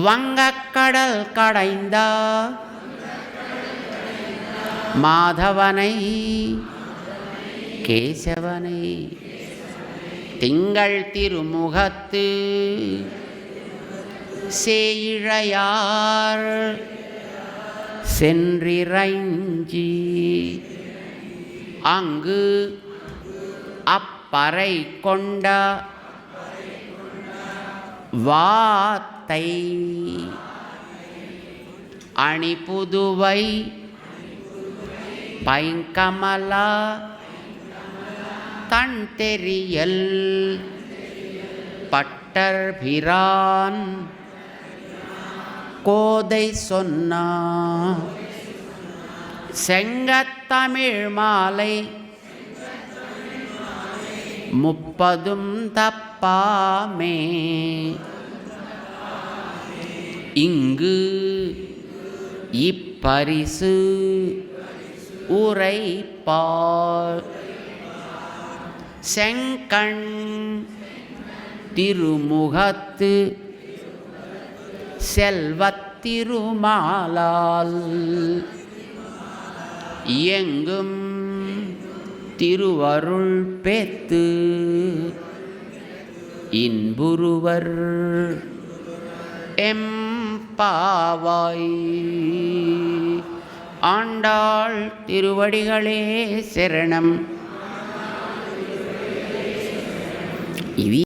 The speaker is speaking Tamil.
வங்கக்கடல் கடைந்த மாதவனை கேசவனை திங்கள் திருமுகத்து சேயிழையார் சென்றிறைஞ்சி அங்கு அப்பறை கொண்ட வாத்தை அணிபுதுவை பைங்கமலா தன் தெரியல் பட்டர்பிரான் கோதை சொன்னா செங்கத்தமிழ் மாலை 30 தப்பாமே இங்கு இப்பரிசு உரைப்பார் செங்கண் திருமுகத்து செல்வத்திருமாலால் எங்கும் திருவருள் பெத்து இன்புருவர் எம்பாவாய். ஆண்டாள் திருவடிகளே சரணம்.